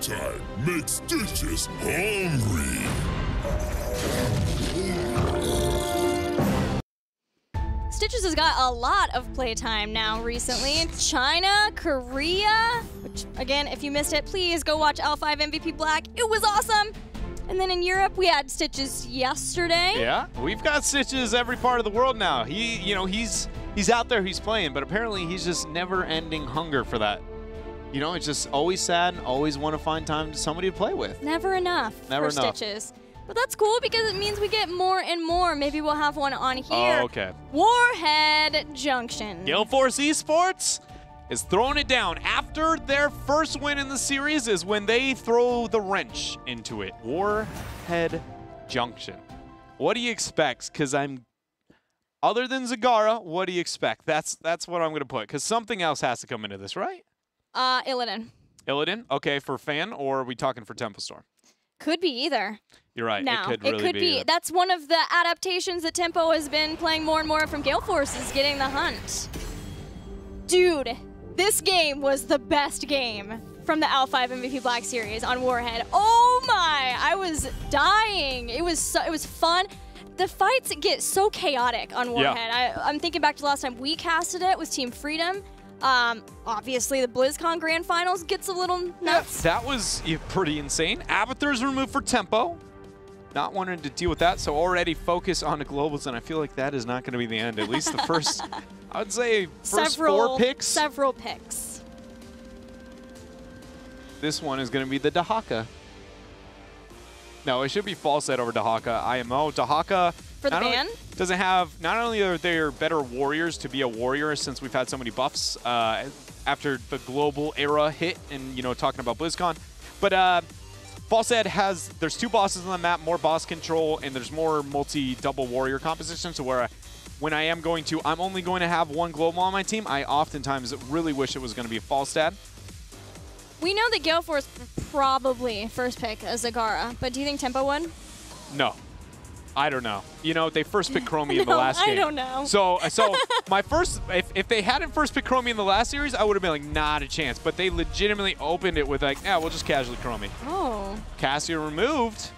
Playtime makes Stitches hungry. Stitches has got a lot of playtime now recently. China, Korea, which again, if you missed it, please go watch L5 MVP Black. It was awesome. And then in Europe, we had Stitches yesterday. Yeah, we've got Stitches every part of the world now. He's out there, he's playing, but apparently he's just never-ending hunger for that. You know, it's just always sad and always want to find time to somebody to play with. Never enough for Stitches. But that's cool because it means we get more and more. Maybe we'll have one on here. Oh, okay. WARHEAD Junction. Gale Force eSports is throwing it down. After their first win in the series is when they throw the wrench into it. WARHEAD Junction. What do you expect? Because other than Zagara, what do you expect? That's what I'm going to put. Because something else has to come into this, right? Illidan. Illidan? Okay, for Fan, or are we talking for Tempo Storm? Could be either. You're right. No, it could be. Either. That's one of the adaptations that Tempo has been playing more and more from Gale Force is getting the hunt. Dude, this game was the best game from the L5 MVP Black Series on WARHEAD. Oh my! I was dying. It was fun. The fights get so chaotic on WARHEAD. Yeah. I'm thinking back to the last time we casted it with Team Freedom. Obviously, the BlizzCon Grand Finals gets a little nuts. Yeah, that was pretty insane. Abathur's removed for Tempo. Not wanting to deal with that, so already focus on the globals, and I feel like that is not going to be the end. At least the first, I would say, first 4 picks. Several picks. This one is going to be the Dahaka. No, it should be Falset over Dahaka. IMO. Dahaka for the ban doesn't have, not only are there better warriors to be a warrior since we've had so many buffs after the global era hit and, talking about BlizzCon, but Falset has, there's 2 bosses on the map, more boss control, and there's more multi-double warrior composition, so where when I'm only going to have 1 global on my team, I oftentimes really wish it was going to be a Falstad. We know that Gale Force probably first pick a Zagara, but do you think Tempo would? No. I don't know. They first picked Chromie in the last game. I don't know. So my first, if they hadn't first picked Chromie in the last series, I would have been like, not a chance. But they legitimately opened it with like, yeah, we'll just casually Chromie. Oh. Cassia removed.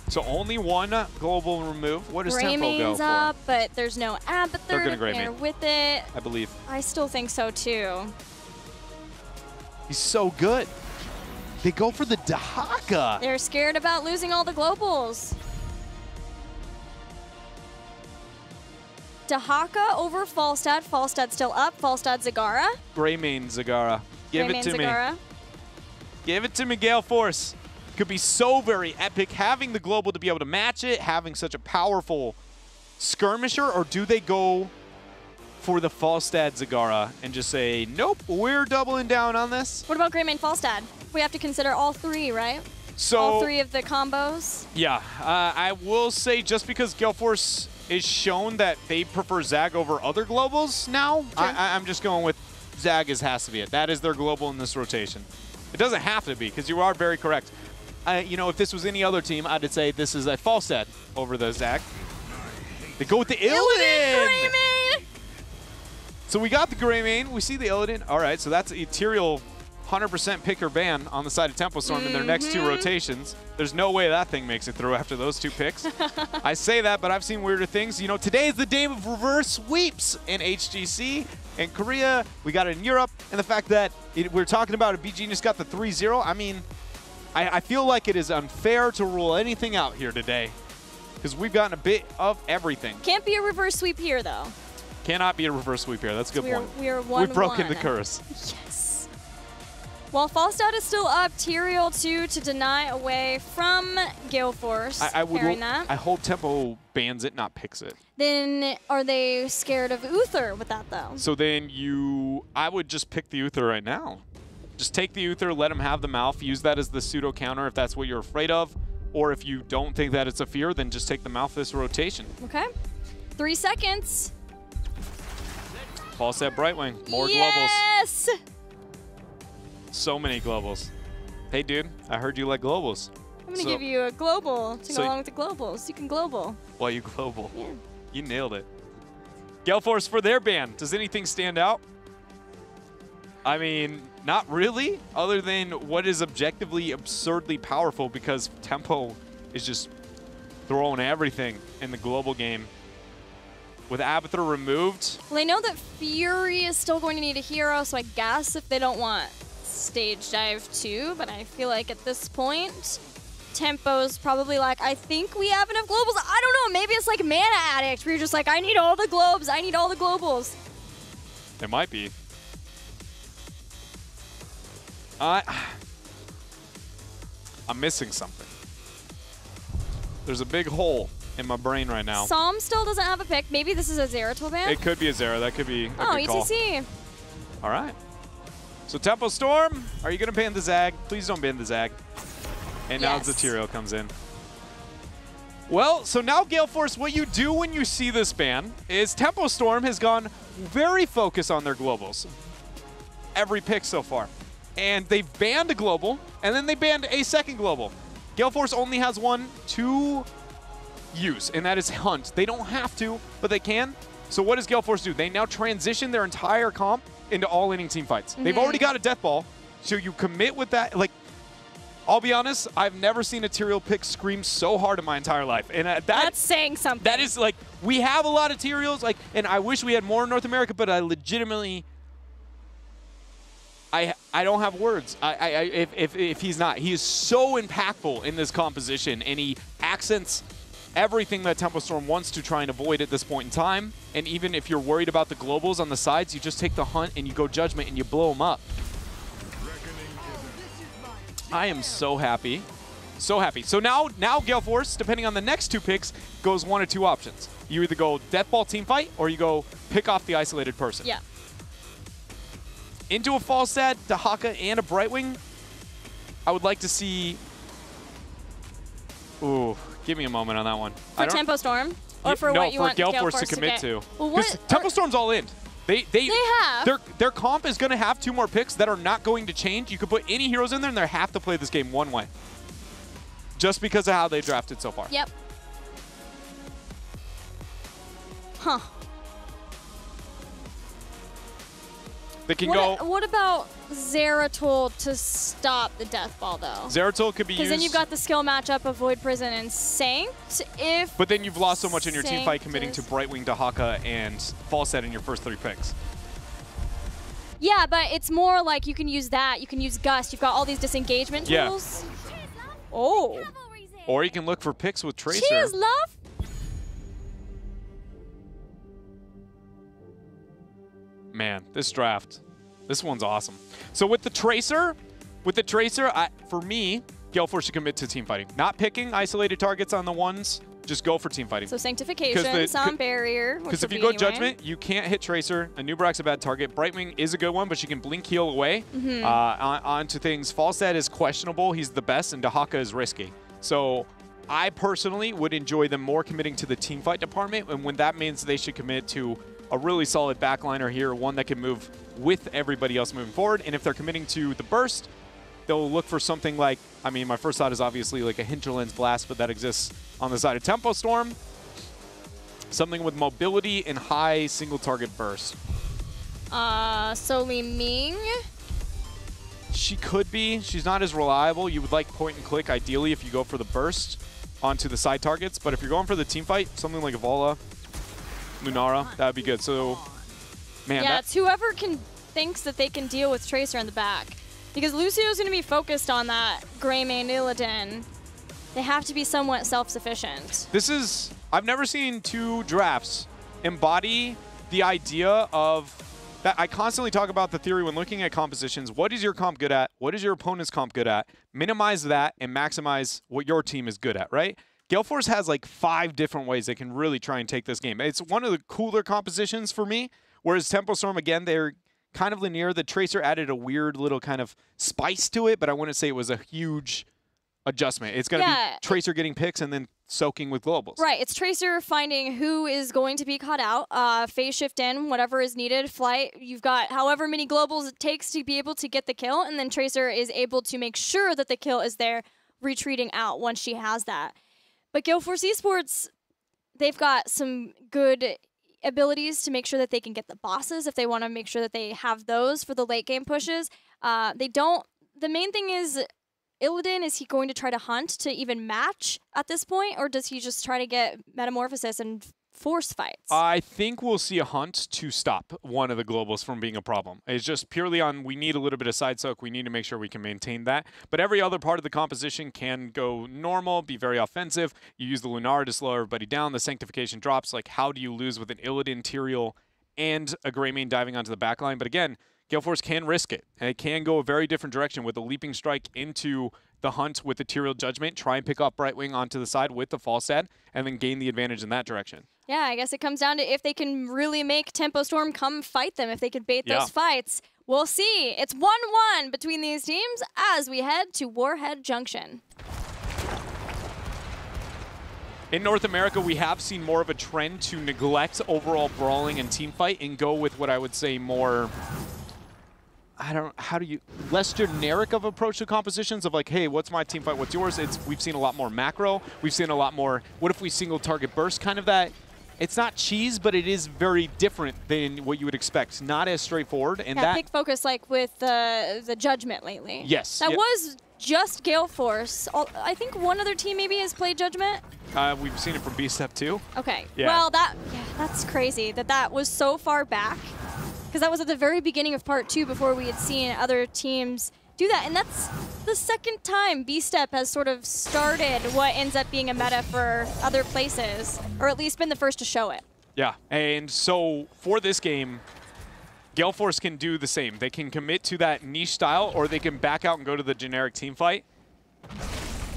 So only 1 global remove. What does Tempo go for? Up, but there's no Abathur. They're going to Greymane with it. I believe. I still think so too. He's so good. They go for the Dahaka. They're scared about losing all the globals. Dahaka over Falstad. Falstad still up. Falstad Zagara. Greymane Zagara. Give it to me. Give it to me, Gale Force. Could be so very epic having the global to be able to match it, having such a powerful skirmisher, or do they go for the Falstad Zagara and just say, nope, we're doubling down on this? What about Greymane Falstad? We have to consider all 3, right? So all 3 of the combos? Yeah, I will say just because Gale Force is shown that they prefer Zag over other globals now, I'm just going with Zag has to be it. That is their global in this rotation. It doesn't have to be, because you are very correct. If this was any other team, I'd say this is a Falstad over the Zag. They go with the Illidan! Greymane! So we got the Greymane, we see the Illidan. All right, so that's Ethereal 100% pick or ban on the side of Tempo Storm in their next 2 rotations. There's no way that thing makes it through after those 2 picks. I say that, but I've seen weirder things. Today is the day of reverse sweeps in HGC. In Korea, we got it in Europe. And the fact that we're talking about a BGenius got the 3-0, I mean, I feel like it is unfair to rule anything out here today because we've gotten a bit of everything. Can't be a reverse sweep here, though. Cannot be a reverse sweep here. That's a good point. We've broken the curse. Yes. While Falstad is still up, Tyrael 2 to deny away from Gale Force. I hope Tempo bans it, not picks it. Then are they scared of Uther with that, though? So then I would just pick the Uther right now. Just take the Uther, let him have the mouth, use that as the pseudo counter if that's what you're afraid of. Or if you don't think that it's a fear, then just take the mouth this rotation. Okay. 3 seconds. Falstad Brightwing, more globals. Yes! So many globals. Hey, dude, I heard you like globals. I'm going to give you a global to go along with the globals. You can global. Why you global? Yeah. You nailed it. Gale Force for their ban. Does anything stand out? I mean, Not really, other than what is objectively absurdly powerful because Tempo is just throwing everything in the global game. With Abathur removed. Well, they know that Fury is still going to need a hero, so I guess if they don't want stage dive too, but I feel like at this point, Tempo's probably like, I think we have enough globals. I don't know, maybe it's like Mana Addict, where you're just like, I need all the globes, I need all the globals. It might be. I'm missing something. There's a big hole in my brain right now. Psalm still doesn't have a pick. Maybe this is a Zeratul ban? It could be a Zera. That could be a good call. ETC. All right. So Tempo Storm, are you going to ban the Zag? Please don't ban the Zag. And now Zaterial comes in. Well, so now Gale Force, what you do when you see this ban is Tempo Storm has gone very focused on their globals. Every pick so far. And they've banned a global, and then they banned a second global. Gale Force only has one to use, and that is Hunt. They don't have to, but they can. So what does Gale Force do? They now transition their entire comp into all-inning team fights. They've already got a death ball, so you commit with that. Like, I'll be honest, I've never seen a Tyrael pick scream so hard in my entire life. And that's saying something. That is like, we have a lot of Tyraels, like, and I wish we had more in North America, but I legitimately, I don't have words. If he's not, he is so impactful in this composition, and he accents everything that Tempo Storm wants to try and avoid at this point in time. And even if you're worried about the globals on the sides, you just take the Hunt and you go Judgment and you blow them up. I am so happy. So happy. So now Gale Force, depending on the next two picks, goes one of two options. You either go Deathball teamfight or you go pick off the isolated person. Yeah. Into a Falstad, Dahaka, and a Brightwing, I would like to see... Ooh, give me a moment on that one. For Tempo Storm? Or for what you want Gale Force to commit to. Well, because Tempo Storm's all in. They have. Their comp is going to have two more picks that are not going to change. You could put any heroes in there, and they have to play this game one way. Just because of how they drafted so far. Yep. Huh. They can go... What about Zeratul to stop the Death Ball, though? Zeratul could be used... Because then you've got the skill matchup of Void Prison and Sanct. But then you've lost so much in your team fight committing to Brightwing, Dahaka, and Falstad in your first three picks. Yeah, but it's more like you can use that. You can use Gust. You've got all these disengagement tools. Oh. Or you can look for picks with Tracer. Cheers, love. Man, this draft, this one's awesome. So with the Tracer, for me, Gale Force should commit to team fighting. Not picking isolated targets on the ones, just go for team fighting. So Sanctification, Sound Barrier. Because if you go Judgment, you can't hit Tracer. A Nubrak's a bad target. Brightwing is a good one, but she can blink heal away onto things. Falstad is questionable. He's the best, and Dahaka is risky. So I personally would enjoy them more committing to the team fight department, and when that means they should commit to a really solid backliner here, one that can move with everybody else moving forward. And if they're committing to the burst, they'll look for something like, I mean, my first thought is obviously like a Hinterlands Blast, but that exists on the side of Tempo Storm. Something with mobility and high single target burst. So Li Ming? She could be. She's not as reliable. You would like point and click ideally if you go for the burst onto the side targets. But if you're going for the team fight, something like Vola, Lunara, that would be good. So, man. Yeah, it's whoever thinks that they can deal with Tracer in the back. Because Lucio's going to be focused on that Greymane Illidan. They have to be somewhat self-sufficient. This is, I've never seen two drafts embody the idea of, that I constantly talk about the theory when looking at compositions. What is your comp good at? What is your opponent's comp good at? Minimize that and maximize what your team is good at, right? Gale Force has like 5 different ways they can really try and take this game. It's one of the cooler compositions for me, whereas Tempo Storm, again, they're kind of linear. The Tracer added a weird little kind of spice to it, but I wouldn't say it was a huge adjustment. It's going to be Tracer getting picks and then soaking with globals. Right. It's Tracer finding who is going to be caught out, phase shift in, whatever is needed, flight. You've got however many globals it takes to be able to get the kill, and then Tracer is able to make sure that the kill is there, retreating out once she has that. But Gale Force eSports, they've got some good abilities to make sure that they can get the bosses if they want to make sure that they have those for the late game pushes. They don't. The main thing is, Illidan, is he going to try to hunt to even match at this point, or does he just try to get Metamorphosis and force fights? I think we'll see a hunt to stop one of the globals from being a problem. It's just purely on, we need a little bit of side soak. We need to make sure we can maintain that. But every other part of the composition can go normal, be very offensive. You use the Lunar to slow everybody down. The Sanctification drops. Like, how do you lose with an Illidan, Tyrael, and a Greymane diving onto the backline? But again, Gale Force can risk it, and it can go a very different direction with a leaping strike into the hunt with the Tyrael Judgment, try and pick up Brightwing onto the side with the Falstad, and then gain the advantage in that direction. Yeah, I guess it comes down to if they can really make Tempo Storm come fight them, if they could bait those fights. We'll see. It's 1-1 between these teams as we head to Warhead Junction. In North America, we have seen more of a trend to neglect overall brawling and team fight and go with what I would say more, less generic of approach to compositions of like, hey, what's my team fight, what's yours? We've seen a lot more macro. We've seen a lot more, what if we single target burst, kind of that. It's not cheese, but it is very different than what you would expect. Not as straightforward. And yeah, that big focus like with the Judgment lately. Yes. That was just Gale Force. I think one other team maybe has played Judgment. We've seen it from B-Step too. Okay. Yeah. Well, that's crazy that was so far back. Because that was at the very beginning of part 2 before we had seen other teams do that. And that's the second time B-Step has sort of started what ends up being a meta for other places, or at least been the first to show it. Yeah, and so for this game, Gale Force can do the same. They can commit to that niche style, or they can back out and go to the generic team fight.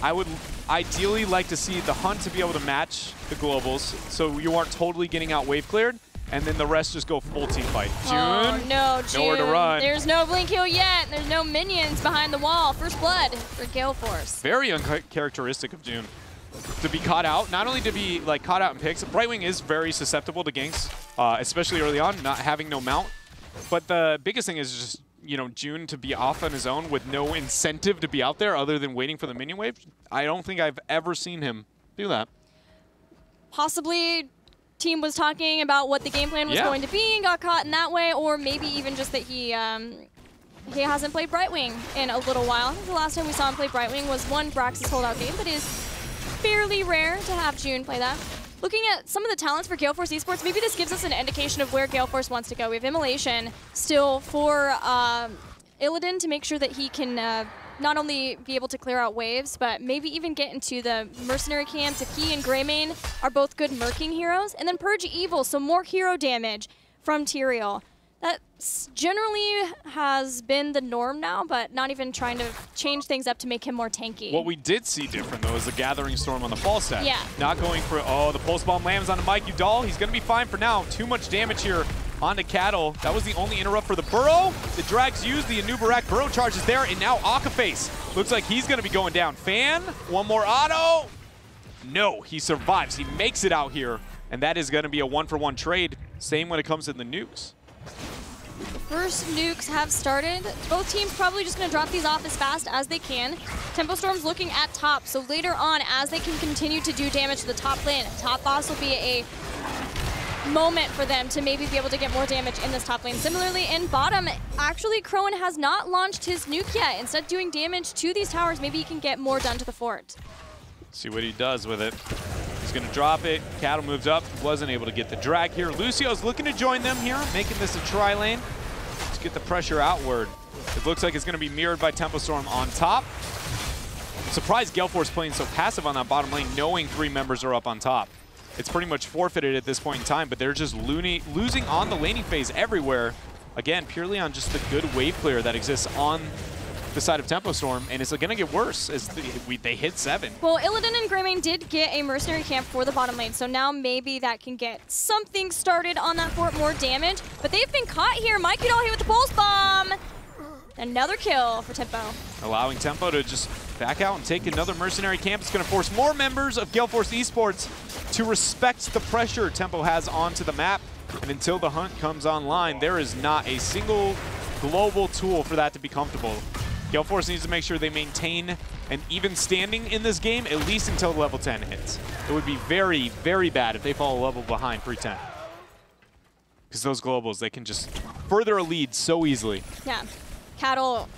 I would ideally like to see the hunt to be able to match the globals, so you aren't totally getting out wave cleared, and then the rest just go full team fight. June, oh, no, June. Nowhere to run. There's no blink heal yet. There's no minions behind the wall. First blood for Gale Force. Very uncharacteristic of June to be caught out. Not only to be like caught out in picks, Brightwing is very susceptible to ganks, especially early on, not having no mount. But the biggest thing is just, you know, June to be off on his own with no incentive to be out there other than waiting for the minion wave. I don't think I've ever seen him do that. Possibly team was talking about what the game plan was going to be and got caught in that way, or maybe even just that he hasn't played Brightwing in a little while. I think the last time we saw him play Brightwing was one Brax's holdout game, but it is fairly rare to have June play that. Looking at some of the talents for Gale Force eSports, maybe this gives us an indication of where Gale Force wants to go. We have Immolation still for Illidan to make sure that he can not only be able to clear out waves, but maybe even get into the mercenary camps if he and Greymane are both good merking heroes. And then Purge Evil, so more hero damage from Tyrael. That generally has been the norm now, but not even trying to change things up to make him more tanky. What we did see different, though, is the Gathering Storm on the Falstad. Yeah. Not going for, oh, the Pulse Bomb lands on the Mike Udall. He's going to be fine for now. Too much damage here onto Cattle. That was the only interrupt for the Burrow. The Drag's used, the Anubarak Burrow charge is there, and now Akaface looks like he's going to be going down. Fan, one more auto. No, he survives. He makes it out here, and that is going to be a 1-for-1 trade. Same when it comes to the nukes. First nukes have started. Both teams probably just going to drop these off as fast as they can. Tempo Storm's looking at top, so later on, as they can continue to do damage to the top lane, top boss will be a moment for them to maybe be able to get more damage in this top lane. Similarly, in bottom, actually, Crowan has not launched his nuke yet. Instead, doing damage to these towers, maybe he can get more done to the fort. See what he does with it. He's going to drop it. Cattle moves up. Wasn't able to get the drag here. Lucio's looking to join them here, making this a tri-lane. Let's get the pressure outward. It looks like it's going to be mirrored by Tempo Storm on top. I'm surprised Gale Force playing so passive on that bottom lane, knowing 3 members are up on top. It's pretty much forfeited at this point in time, but they're just losing on the laning phase everywhere. Again, purely on just the good wave clear that exists on the side of Tempo Storm, and it's going to get worse as they hit 7. Well, Illidan and Greymane did get a mercenary camp for the bottom lane, so now maybe that can get something started on that fort, more damage. But they've been caught here. Mike Udall hit with the Pulse Bomb. Another kill for Tempo. Allowing Tempo to just back out and take another mercenary camp. It's going to force more members of Gale Force eSports to respect the pressure Tempo has onto the map. And until the hunt comes online, there is not a single global tool for that to be comfortable. Gale Force needs to make sure they maintain an even standing in this game, at least until level 10 hits. It would be very, very bad if they fall a level behind pre-10. Because those globals, they can just further a lead so easily. Yeah. Cattle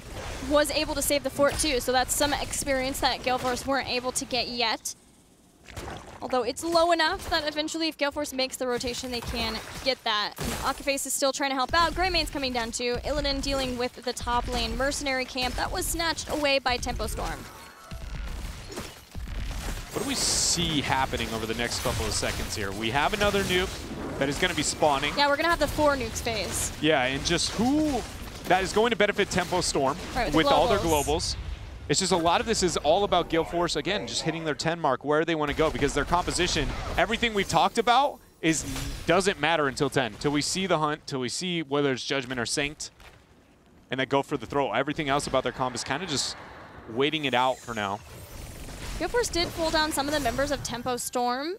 was able to save the fort too, so that's some experience that Gale Force weren't able to get yet. Although it's low enough that eventually if Gale Force makes the rotation, they can get that. Akaface is still trying to help out. Greymane's coming down too. Illidan dealing with the top lane mercenary camp. That was snatched away by Tempo Storm. What do we see happening over the next couple of seconds here? We have another nuke that is going to be spawning. Yeah, we're going to have the 4 nukes phase. Yeah, and just who that is going to benefit Tempo Storm right, with all their globals. It's just a lot of this is all about Gale Force, again, just hitting their 10 mark, where they want to go, because their composition, everything we've talked about doesn't matter until 10, till we see the hunt, till we see whether it's Judgment or Sanct, and then go for the throw. Everything else about their comp is kind of just waiting it out for now. Gale Force did pull down some of the members of Tempo Storm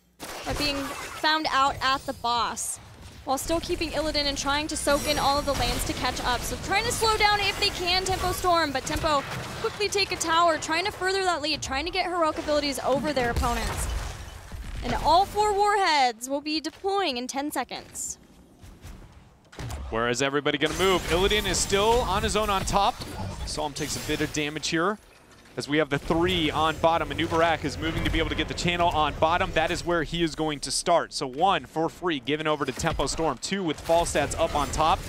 by being found out at the boss, while still keeping Illidan and trying to soak in all of the lanes to catch up. So trying to slow down if they can Tempo Storm, but Tempo quickly take a tower, trying to further that lead, trying to get heroic abilities over their opponents. And all 4 warheads will be deploying in 10 seconds. Where is everybody going to move? Illidan is still on his own on top. Psalm takes a bit of damage here, as we have the 3 on bottom, and Nubarak is moving to be able to get the channel on bottom. That is where he is going to start. So 1 for free, given over to Tempo Storm. 2 with fall stats up on top.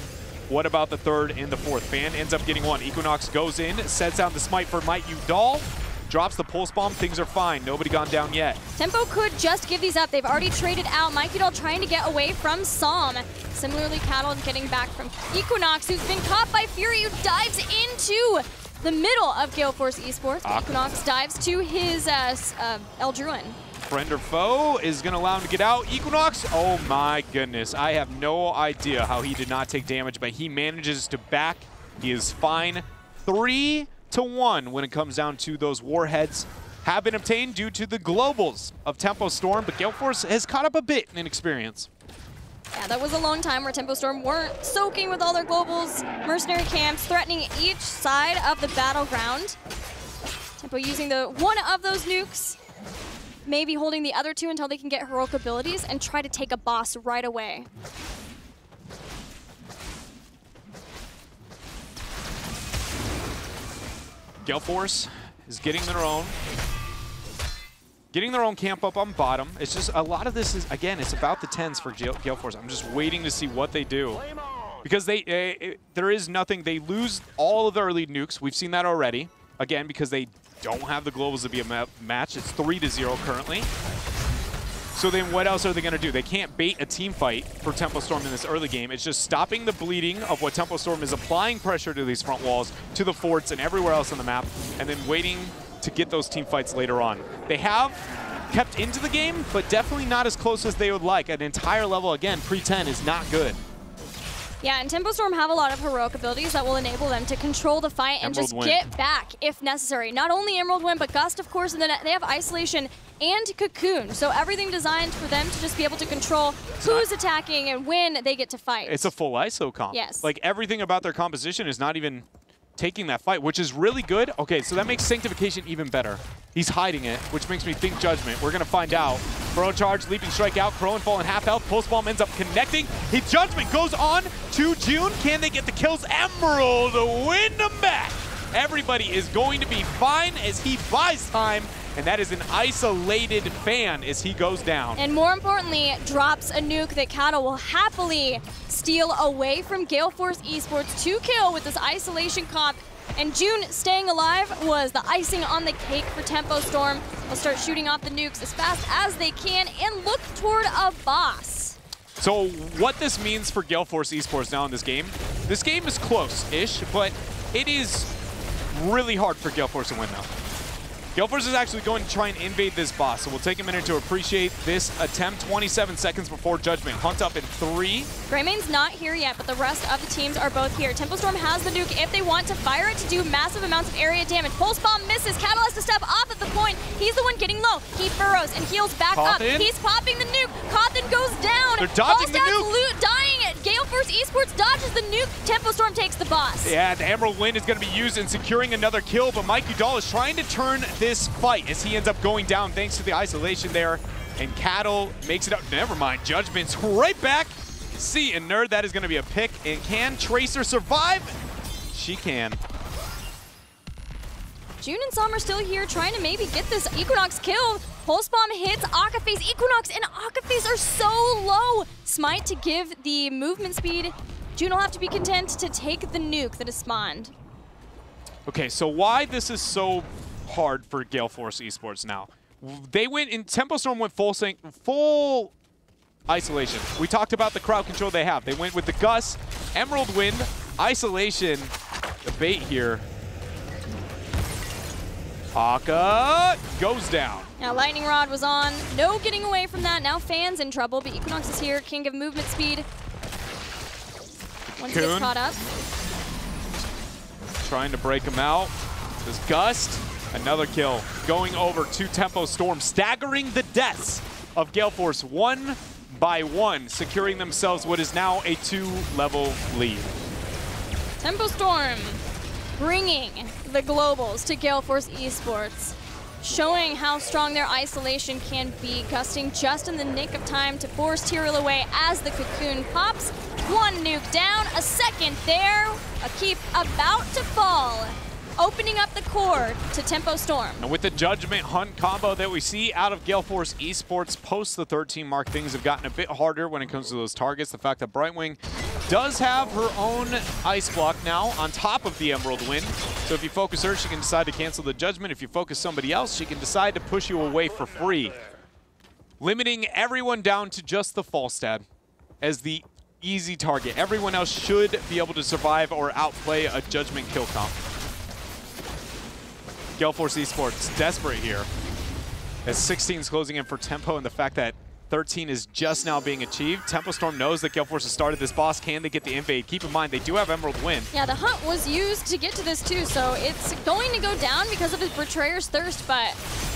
What about the 3rd and the 4th? Fan ends up getting 1. Equinox goes in, sets down the smite for Might Udall, drops the pulse bomb. Things are fine. Nobody gone down yet. Tempo could just give these up. They've already traded out. Might Udall trying to get away from Psalm. Similarly, Cattle getting back from Equinox, who's been caught by Fury, who dives into the middle of Gale Force eSports. Equinox dives to his Eldruin. Friend or foe is going to allow him to get out. Equinox, oh my goodness. I have no idea how he did not take damage, but he manages to back. He is fine. 3-1 when it comes down to those warheads have been obtained due to the globals of Tempo Storm, but Gale Force has caught up a bit in experience. Yeah, that was a long time where Tempo Storm weren't soaking with all their globals, mercenary camps, threatening each side of the battleground. Tempo using one of those nukes, maybe holding the other 2 until they can get heroic abilities and try to take a boss right away. Gale Force is getting their own camp up on bottom. It's just a lot of this is, again, it's about the 10s for Gale Force. I'm just waiting to see what they do, because there is nothing. They lose all of their early nukes. We've seen that already. Again, because they don't have the globals to be a match. It's 3-0 currently. So then what else are they going to do? They can't bait a team fight for Tempo Storm in this early game. It's just stopping the bleeding of what Tempo Storm is, applying pressure to these front walls, to the forts, and everywhere else on the map, and then waiting to get those team fights later on. They have kept into the game, but definitely not as close as they would like. An entire level, again, pre-10 is not good. Yeah, and Tempo Storm have a lot of heroic abilities that will enable them to control the fight and just get back if necessary. Not only Emerald Wind, but Gust, of course, and then they have Isolation and Cocoon. So everything designed for them to just be able to control who's attacking and when they get to fight. It's a full ISO comp. Yes. Like, everything about their composition is not even taking that fight, which is really good. Okay, so that makes Sanctification even better. He's hiding it, which makes me think Judgment. We're going to find out. Throw charge, leaping strike out, Crow and fall in half health. Pulse bomb ends up connecting. Judgment goes on to June. Can they get the kills? Emerald to win them back. Everybody is going to be fine as he buys time, and that is an isolated fan as he goes down. And more importantly, drops a nuke that Cattle will happily steal away from Gale Force eSports. 2 kill with this isolation comp. And June staying alive was the icing on the cake for Tempo Storm. They'll start shooting off the nukes as fast as they can and look toward a boss. So what this means for Gale Force eSports now in this game is close-ish, but it is really hard for Gale Force to win now. Gale Force is actually going to try and invade this boss, so we'll take a minute to appreciate this attempt. 27 seconds before Judgment. Hunt up in 3. Greymane's not here yet, but the rest of the teams are both here. Tempo Storm has the nuke if they want to fire it to do massive amounts of area damage. Pulse Bomb misses. Cattle has to step off at the point. He's the one getting low. He burrows and heals back up. He's popping the nuke. Cawthon goes down. They're dodging the nuke. Dying. Gale Force eSports dodges the nuke. Tempo Storm takes the boss. Yeah, the Emerald Wind is going to be used in securing another kill, but Mike Udall is trying to turn this fight as he ends up going down thanks to the isolation there. And Cattle makes it up. Never mind. Judgment's right back. See, and Nerd, that is going to be a pick. And can Tracer survive? she can. June and Som are still here trying to maybe get this Equinox kill. Pulse Bomb hits Akaphase. Equinox and Akaphase are so low. Smite to give the movement speed. June will have to be content to take the nuke that is spawned. Okay, so why this is so hard for Gale Force eSports now. They went in, Tempo Storm went full isolation. We talked about the crowd control they have. They went with the Gus, Emerald Wind, isolation, the bait here. Aka goes down. Now Lightning Rod was on. No getting away from that. Now Fan's in trouble, but Equinox is here. King of movement speed. Once he gets caught up. Trying to break him out. This Gust, another kill. Going over to Tempo Storm, staggering the deaths of Gale Force one by one, securing themselves what is now a 2-level lead. Tempo Storm bringing the globals to Gale Force eSports, showing how strong their isolation can be, gusting just in the nick of time to force Tyrael away as the cocoon pops. One nuke down, a second there, a keep about to fall, opening up the core to Tempo Storm. And with the Judgment Hunt combo that we see out of Gale Force eSports post the 13 mark, things have gotten a bit harder when it comes to those targets. The fact that Brightwing does have her own ice block now on top of the Emerald Wind. So if you focus her, she can decide to cancel the Judgment. If you focus somebody else, she can decide to push you away for free. Limiting everyone down to just the Falstad as the easy target. Everyone else should be able to survive or outplay a Judgment kill comp. Gale Force eSports desperate here as 16 is closing in for Tempo, and the fact that 13 is just now being achieved. Tempo Storm knows that Gale Force has started this boss. Can they get the invade? Keep in mind, they do have Emerald Wind. Yeah, the hunt was used to get to this too, so it's going to go down because of his Betrayer's Thirst, but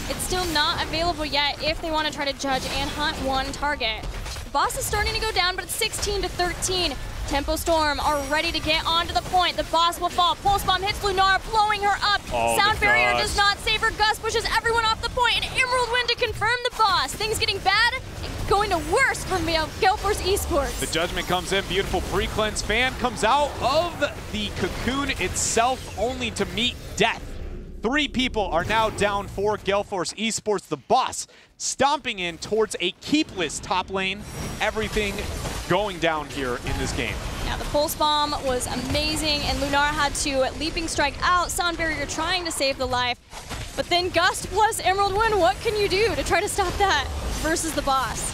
it's still not available yet if they want to try to judge and hunt one target. The boss is starting to go down, but it's 16 to 13. Tempo Storm are ready to get onto the point. The boss will fall. Pulse Bomb hits Lunar, blowing her up. Oh, Sound Barrier does not save her. Gus pushes everyone off the point, and Emerald Wind to confirm the boss. Things getting bad, going to worse for Gale Force eSports. The Judgment comes in, beautiful pre-cleanse. Fan comes out of the cocoon itself only to meet death. 3 people are now down for Gale Force eSports. The boss stomping in towards a keepless top lane. Everything going down here in this game. Yeah, the Pulse Bomb was amazing, and Lunar had to Leaping Strike out. Sound Barrier trying to save the life. But then Gust plus Emerald Wind, what can you do to try to stop that versus the boss?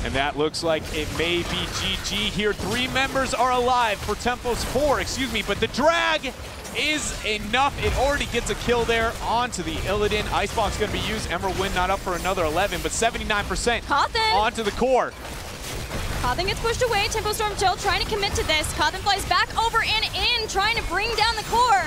And that looks like it may be GG here. 3 members are alive for Tempo's 4, but the drag is enough. It already gets a kill there onto the Illidan. Icebox going to be used. Emerald Wind not up for another 11, but 79% Cawthon onto the core. Cawthon gets pushed away. Tempo Storm still trying to commit to this. Cawthon flies back over and in, trying to bring down the core.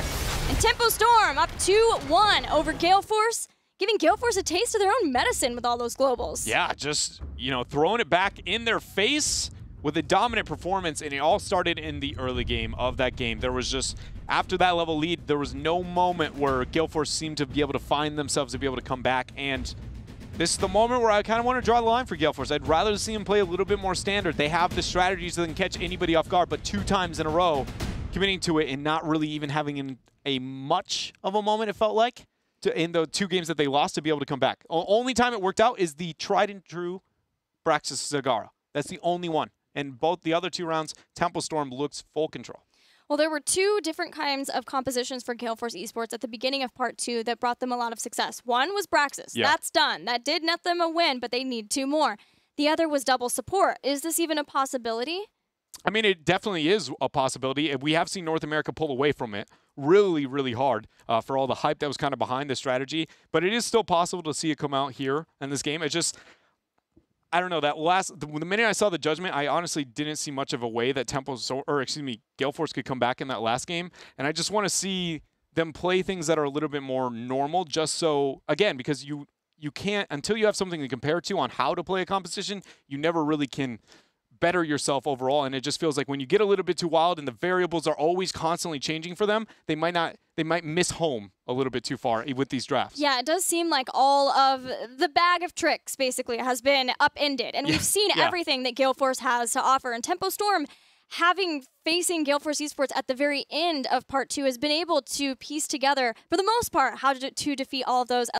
And Tempo Storm up 2-1 over Gale Force, giving Gale Force a taste of their own medicine with all those globals. Yeah, just, throwing it back in their face with a dominant performance, and it all started in the early game of that game. There was just, after that level lead, there was no moment where Gale Force seemed to be able to find themselves to be able to come back, and this is the moment where I kind of want to draw the line for Gale Force. I'd rather see them play a little bit more standard. They have the strategies that can catch anybody off guard, but 2 times in a row, committing to it and not really even having a much of a moment, it felt like, in the 2 games that they lost to be able to come back. Only time it worked out is the tried and true Braxis Zagara. That's the only one. And both the other 2 rounds, Tempo Storm looks full control. Well, there were 2 different kinds of compositions for Gale Force eSports at the beginning of part 2 that brought them a lot of success. One was Braxis. Yeah. That's done. That did net them a win, but they need 2 more. The other was double support. Is this even a possibility? I mean, it definitely is a possibility. We have seen North America pull away from it really, really hard for all the hype that was kind of behind the strategy. But it is still possible to see it come out here in this game. It's just, I don't know, the minute I saw the Judgment, I honestly didn't see much of a way that Gale Force could come back in that last game. And I just want to see them play things that are a little bit more normal, just so, again, because you can't, until you have something to compare to on how to play a competition, you never really can better yourself overall. And it just feels like when you get a little bit too wild and the variables are always constantly changing for them, they might miss home a little bit too far with these drafts. Yeah, it does seem like all of the bag of tricks basically has been upended, and we've seen everything that Gale Force has to offer. And Tempo Storm facing Gale Force eSports at the very end of part 2 has been able to piece together, for the most part, how to defeat all of those